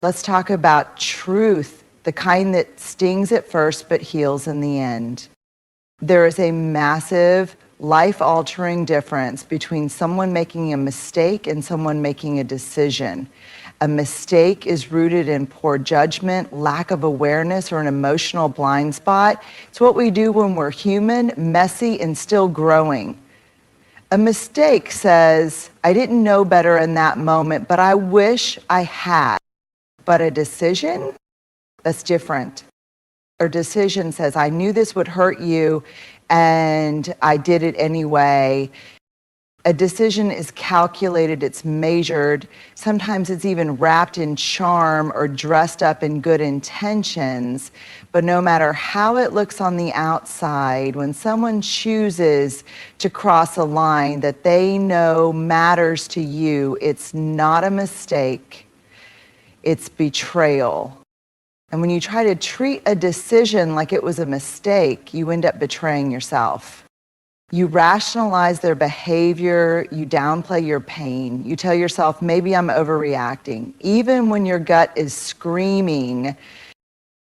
Let's talk about truth, the kind that stings at first but heals in the end. There is a massive, life-altering difference between someone making a mistake and someone making a decision. A mistake is rooted in poor judgment, lack of awareness, or an emotional blind spot. It's what we do when we're human, messy, and still growing. A mistake says, I didn't know better in that moment, but I wish I had. But a decision, that's different. A decision says, I knew this would hurt you, and I did it anyway. A decision is calculated, it's measured. Sometimes it's even wrapped in charm or dressed up in good intentions. But no matter how it looks on the outside, when someone chooses to cross a line that they know matters to you, it's not a mistake, it's betrayal. And when you try to treat a decision like it was a mistake, you end up betraying yourself. You rationalize their behavior, you downplay your pain. You tell yourself, maybe I'm overreacting. Even when your gut is screaming,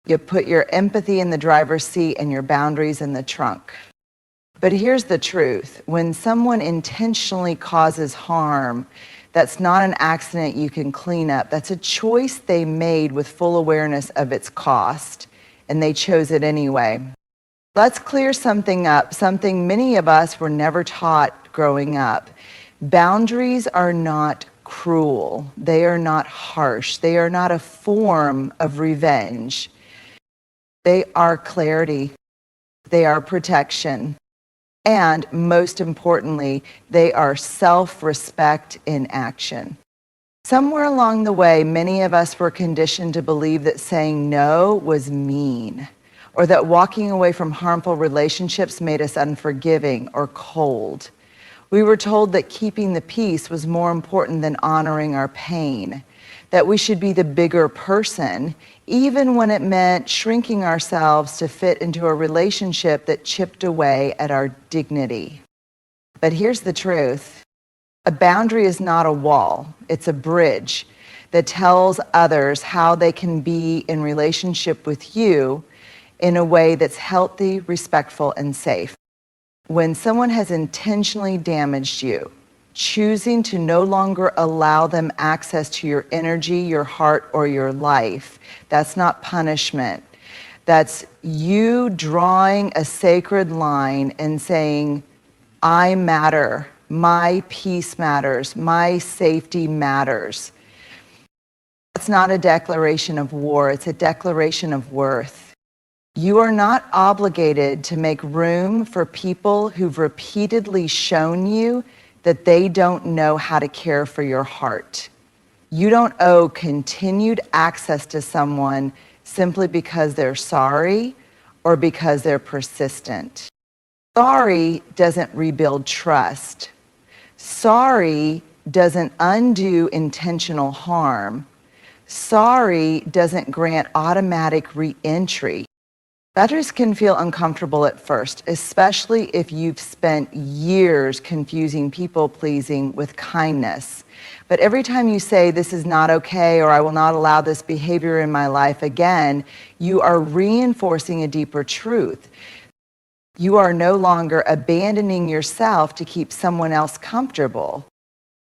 you put your empathy in the driver's seat and your boundaries in the trunk. But here's the truth. When someone intentionally causes harm, that's not an accident you can clean up. That's a choice they made with full awareness of its cost, and they chose it anyway. Let's clear something up, something many of us were never taught growing up. Boundaries are not cruel. They are not harsh. They are not a form of revenge. They are clarity. They are protection. And most importantly, they are self-respect in action. Somewhere along the way, many of us were conditioned to believe that saying no was mean, or that walking away from harmful relationships made us unforgiving or cold. We were told that keeping the peace was more important than honoring our pain, that we should be the bigger person, even when it meant shrinking ourselves to fit into a relationship that chipped away at our dignity. But here's the truth. A boundary is not a wall. It's a bridge that tells others how they can be in relationship with you in a way that's healthy, respectful, and safe. When someone has intentionally damaged you, choosing to no longer allow them access to your energy, your heart, or your life, that's not punishment. That's you drawing a sacred line and saying, I matter, my peace matters, my safety matters. It's not a declaration of war, it's a declaration of worth. You are not obligated to make room for people who've repeatedly shown you that they don't know how to care for your heart. You don't owe continued access to someone simply because they're sorry or because they're persistent. Sorry doesn't rebuild trust. Sorry doesn't undo intentional harm. Sorry doesn't grant automatic re-entry. Boundaries can feel uncomfortable at first, especially if you've spent years confusing people-pleasing with kindness. But every time you say, this is not okay, or I will not allow this behavior in my life again, you are reinforcing a deeper truth. You are no longer abandoning yourself to keep someone else comfortable.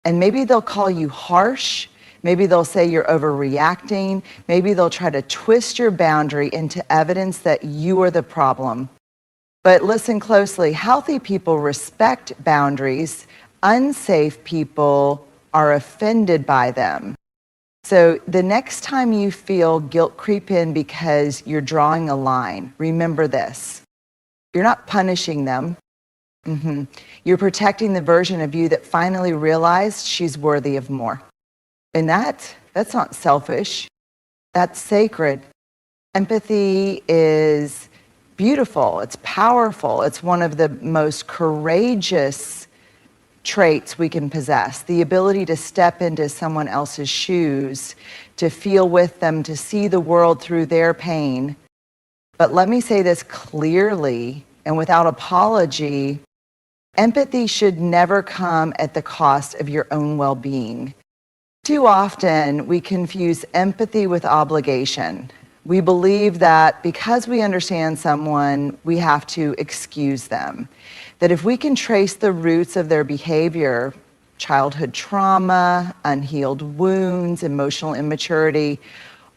And maybe they'll call you harsh. Maybe they'll say you're overreacting. Maybe they'll try to twist your boundary into evidence that you are the problem. But listen closely. Healthy people respect boundaries. Unsafe people are offended by them. So the next time you feel guilt creep in because you're drawing a line, remember this. You're not punishing them. You're protecting the version of you that finally realized she's worthy of more. And that's not selfish, that's sacred. Empathy is beautiful, it's powerful, it's one of the most courageous traits we can possess. The ability to step into someone else's shoes, to feel with them, to see the world through their pain. But let me say this clearly and without apology, empathy should never come at the cost of your own well-being. Too often, we confuse empathy with obligation. We believe that because we understand someone, we have to excuse them. That if we can trace the roots of their behavior, childhood trauma, unhealed wounds, emotional immaturity,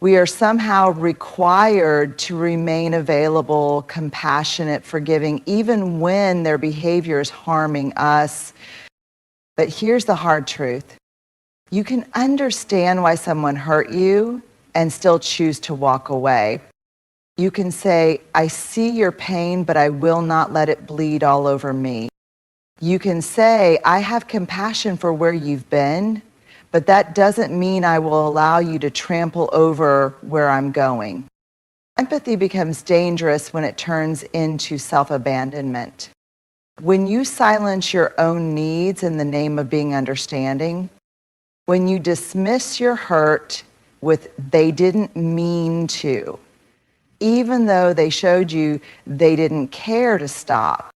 we are somehow required to remain available, compassionate, forgiving, even when their behavior is harming us. But here's the hard truth. You can understand why someone hurt you and still choose to walk away. You can say, I see your pain, but I will not let it bleed all over me. You can say, I have compassion for where you've been, but that doesn't mean I will allow you to trample over where I'm going. Empathy becomes dangerous when it turns into self-abandonment. When you silence your own needs in the name of being understanding, when you dismiss your hurt with they didn't mean to, even though they showed you they didn't care to stop,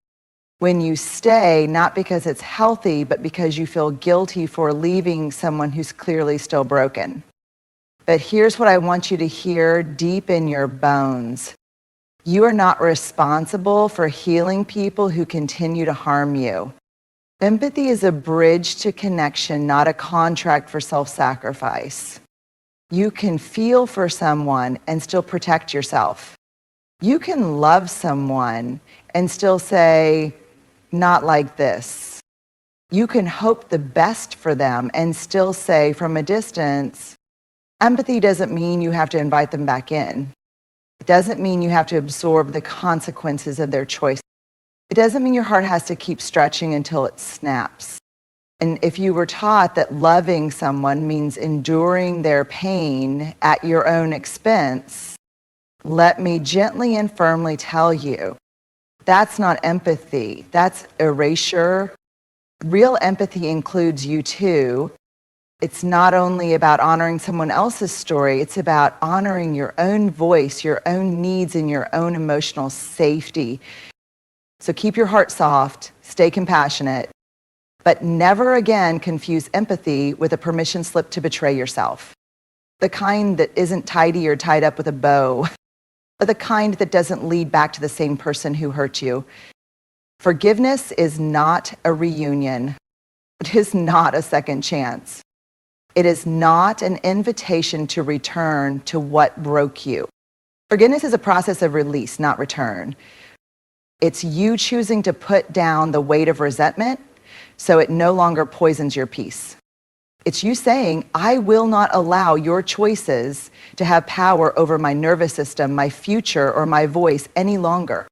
when you stay not because it's healthy, but because you feel guilty for leaving someone who's clearly still broken. But here's what I want you to hear deep in your bones. You are not responsible for healing people who continue to harm you. Empathy is a bridge to connection, not a contract for self-sacrifice. You can feel for someone and still protect yourself. You can love someone and still say, not like this. You can hope the best for them and still say from a distance, empathy doesn't mean you have to invite them back in. It doesn't mean you have to absorb the consequences of their choice. It doesn't mean your heart has to keep stretching until it snaps. And if you were taught that loving someone means enduring their pain at your own expense, let me gently and firmly tell you, that's not empathy. That's erasure. Real empathy includes you too. It's not only about honoring someone else's story, it's about honoring your own voice, your own needs, and your own emotional safety. So keep your heart soft, stay compassionate, but never again confuse empathy with a permission slip to betray yourself. The kind that isn't tidy or tied up with a bow, or the kind that doesn't lead back to the same person who hurt you. Forgiveness is not a reunion. It is not a second chance. It is not an invitation to return to what broke you. Forgiveness is a process of release, not return. It's you choosing to put down the weight of resentment so it no longer poisons your peace. It's you saying, I will not allow your choices to have power over my nervous system, my future, or my voice any longer.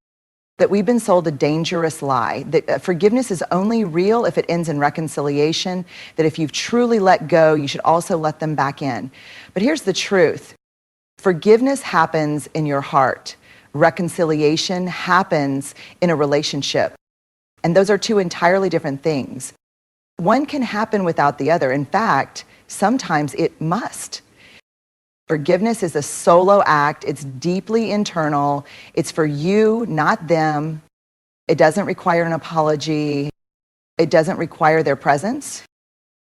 That we've been sold a dangerous lie, that forgiveness is only real if it ends in reconciliation, that if you've truly let go, you should also let them back in. But here's the truth. Forgiveness happens in your heart. Reconciliation happens in a relationship. And those are two entirely different things. One can happen without the other. In fact, sometimes it must. Forgiveness is a solo act. It's deeply internal. It's for you, not them. It doesn't require an apology. It doesn't require their presence.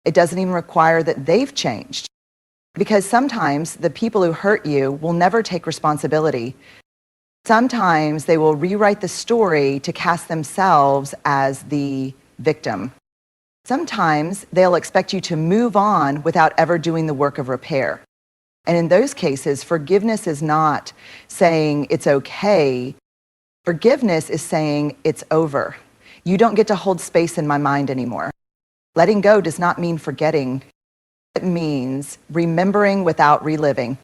It doesn't even require that they've changed. Because sometimes the people who hurt you will never take responsibility. Sometimes they will rewrite the story to cast themselves as the victim. Sometimes they'll expect you to move on without ever doing the work of repair. And in those cases, forgiveness is not saying it's okay. Forgiveness is saying it's over. You don't get to hold space in my mind anymore. Letting go does not mean forgetting. It means remembering without reliving.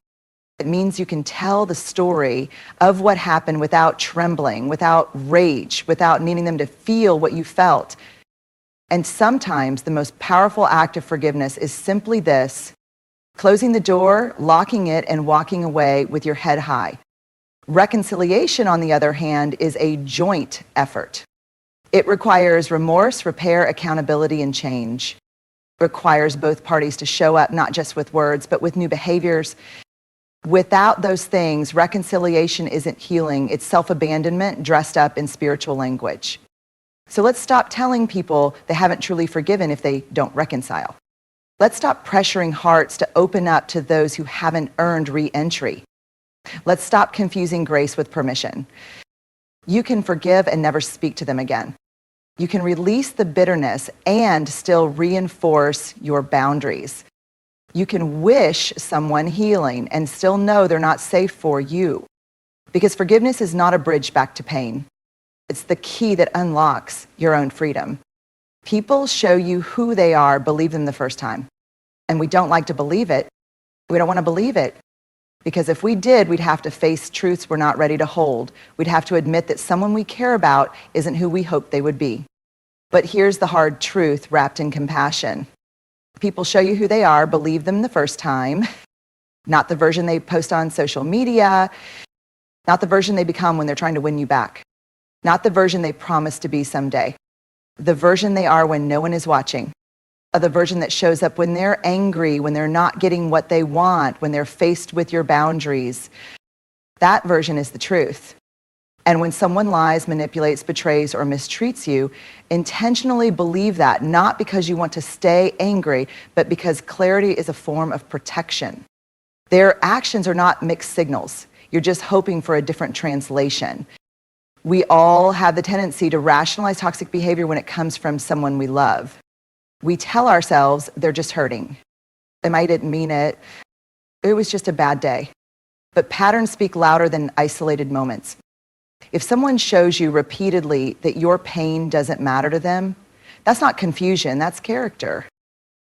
It means you can tell the story of what happened without trembling, without rage, without needing them to feel what you felt. And sometimes the most powerful act of forgiveness is simply this: closing the door, locking it, and walking away with your head high. Reconciliation, on the other hand, is a joint effort. It requires remorse, repair, accountability, and change. It requires both parties to show up not just with words, but with new behaviors. Without those things, reconciliation isn't healing. It's self-abandonment dressed up in spiritual language. So let's stop telling people they haven't truly forgiven if they don't reconcile. Let's stop pressuring hearts to open up to those who haven't earned re-entry. Let's stop confusing grace with permission. You can forgive and never speak to them again. You can release the bitterness and still reinforce your boundaries. You can wish someone healing and still know they're not safe for you. Because forgiveness is not a bridge back to pain. It's the key that unlocks your own freedom. People show you who they are, believe them the first time. And we don't like to believe it. We don't want to believe it. Because if we did, we'd have to face truths we're not ready to hold. We'd have to admit that someone we care about isn't who we hoped they would be. But here's the hard truth wrapped in compassion. People show you who they are, believe them the first time, not the version they post on social media, not the version they become when they're trying to win you back, not the version they promise to be someday, the version they are when no one is watching, the version that shows up when they're angry, when they're not getting what they want, when they're faced with your boundaries. That version is the truth. And when someone lies, manipulates, betrays, or mistreats you, intentionally believe that, not because you want to stay angry, but because clarity is a form of protection. Their actions are not mixed signals. You're just hoping for a different translation. We all have the tendency to rationalize toxic behavior when it comes from someone we love. We tell ourselves they're just hurting. I didn't mean it. It was just a bad day. But patterns speak louder than isolated moments. If someone shows you repeatedly that your pain doesn't matter to them, that's not confusion, that's character.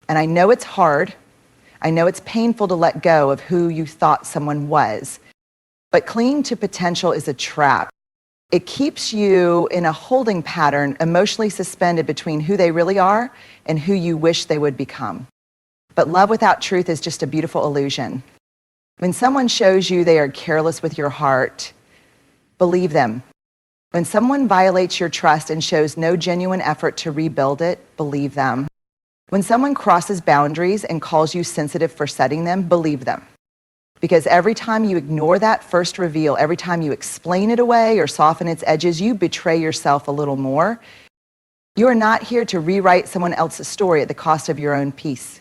And I know it's hard. I know it's painful to let go of who you thought someone was. But clinging to potential is a trap. It keeps you in a holding pattern, emotionally suspended between who they really are and who you wish they would become. But love without truth is just a beautiful illusion. When someone shows you they are careless with your heart, believe them. When someone violates your trust and shows no genuine effort to rebuild it, believe them. When someone crosses boundaries and calls you sensitive for setting them, believe them. Because every time you ignore that first reveal, every time you explain it away or soften its edges, you betray yourself a little more. You are not here to rewrite someone else's story at the cost of your own peace.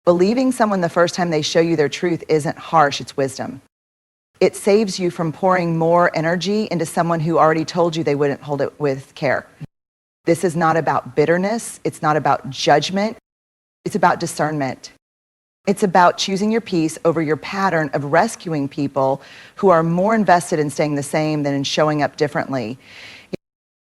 Believing someone the first time they show you their truth isn't harsh, it's wisdom. It saves you from pouring more energy into someone who already told you they wouldn't hold it with care. This is not about bitterness. It's not about judgment. It's about discernment. It's about choosing your peace over your pattern of rescuing people who are more invested in staying the same than in showing up differently.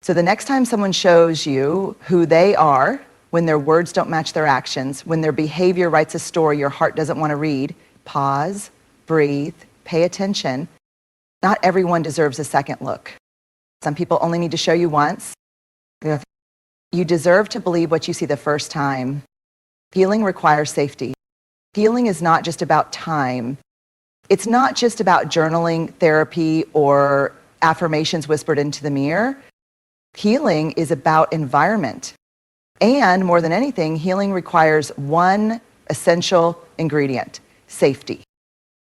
So the next time someone shows you who they are, when their words don't match their actions, when their behavior writes a story your heart doesn't want to read, pause, breathe, pay attention. Not everyone deserves a second look. Some people only need to show you once. You deserve to believe what you see the first time. Healing requires safety. Healing is not just about time. It's not just about journaling, therapy, or affirmations whispered into the mirror. Healing is about environment. And more than anything, healing requires one essential ingredient: safety.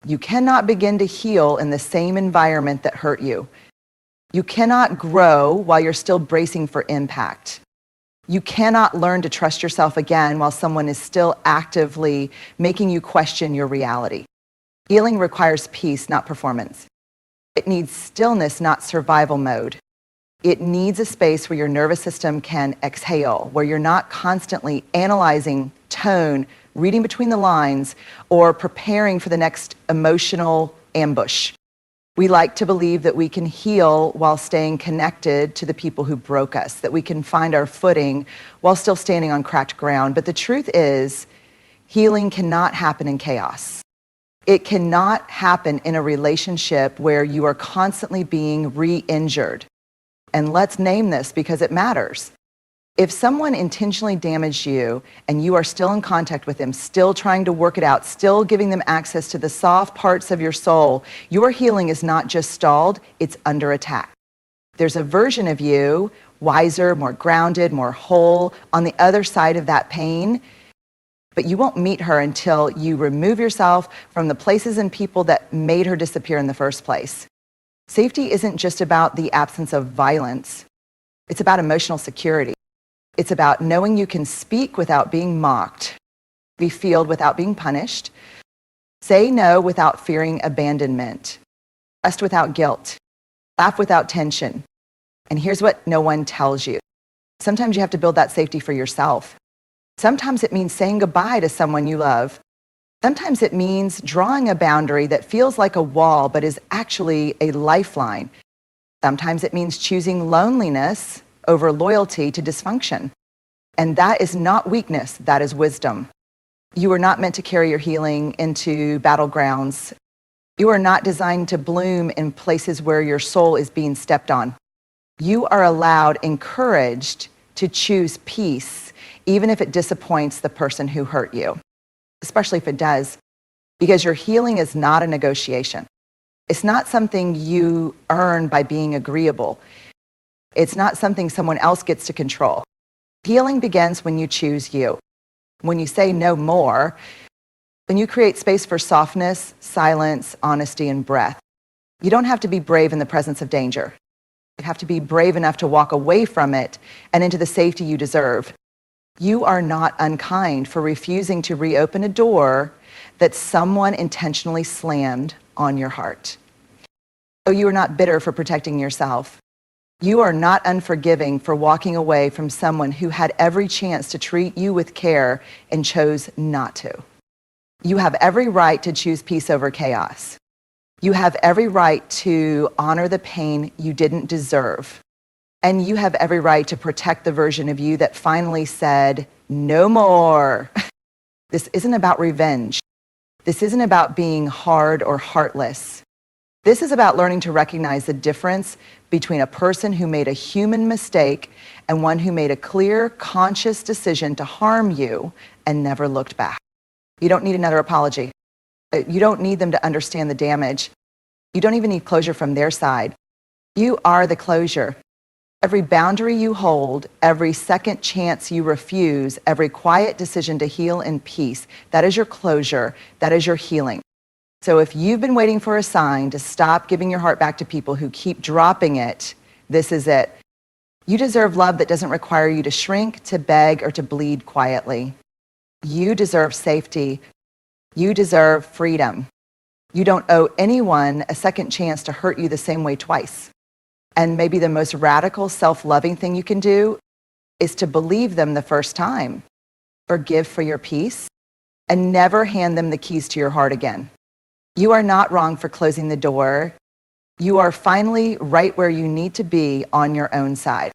You cannot begin to heal in the same environment that hurt you. You cannot grow while you're still bracing for impact. You cannot learn to trust yourself again while someone is still actively making you question your reality. Healing requires peace, not performance. It needs stillness, not survival mode. It needs a space where your nervous system can exhale, where you're not constantly analyzing tone, reading between the lines, or preparing for the next emotional ambush. We like to believe that we can heal while staying connected to the people who broke us, that we can find our footing while still standing on cracked ground. But the truth is, healing cannot happen in chaos. It cannot happen in a relationship where you are constantly being re-injured. And let's name this because it matters. If someone intentionally damaged you and you are still in contact with them, still trying to work it out, still giving them access to the soft parts of your soul, your healing is not just stalled, it's under attack. There's a version of you, wiser, more grounded, more whole, on the other side of that pain, but you won't meet her until you remove yourself from the places and people that made her disappear in the first place. Safety isn't just about the absence of violence. It's about emotional security. It's about knowing you can speak without being mocked. be healed without being punished, say no without fearing abandonment, rest without guilt, laugh without tension. And here's what no one tells you. Sometimes you have to build that safety for yourself. Sometimes it means saying goodbye to someone you love. Sometimes it means drawing a boundary that feels like a wall but is actually a lifeline. Sometimes it means choosing loneliness over loyalty to dysfunction. And that is not weakness, that is wisdom. You are not meant to carry your healing into battlegrounds. You are not designed to bloom in places where your soul is being stepped on. You are allowed, encouraged to choose peace, even if it disappoints the person who hurt you, especially if it does, because your healing is not a negotiation. It's not something you earn by being agreeable. It's not something someone else gets to control. Healing begins when you choose you. When you say no more, when you create space for softness, silence, honesty, and breath. You don't have to be brave in the presence of danger. You have to be brave enough to walk away from it and into the safety you deserve. You are not unkind for refusing to reopen a door that someone intentionally slammed on your heart. So you are not bitter for protecting yourself. You are not unforgiving for walking away from someone who had every chance to treat you with care and chose not to. You have every right to choose peace over chaos. You have every right to honor the pain you didn't deserve. And you have every right to protect the version of you that finally said, no more. This isn't about revenge. This isn't about being hard or heartless. This is about learning to recognize the difference between a person who made a human mistake and one who made a clear, conscious decision to harm you and never looked back. You don't need another apology. You don't need them to understand the damage. You don't even need closure from their side. You are the closure. Every boundary you hold, every second chance you refuse, every quiet decision to heal in peace, that is your closure, that is your healing. So if you've been waiting for a sign to stop giving your heart back to people who keep dropping it, this is it. You deserve love that doesn't require you to shrink, to beg, or to bleed quietly. You deserve safety. You deserve freedom. You don't owe anyone a second chance to hurt you the same way twice. And maybe the most radical, self-loving thing you can do is to believe them the first time, forgive for your peace, and never hand them the keys to your heart again. You are not wrong for closing the door. You are finally right where you need to be on your own side.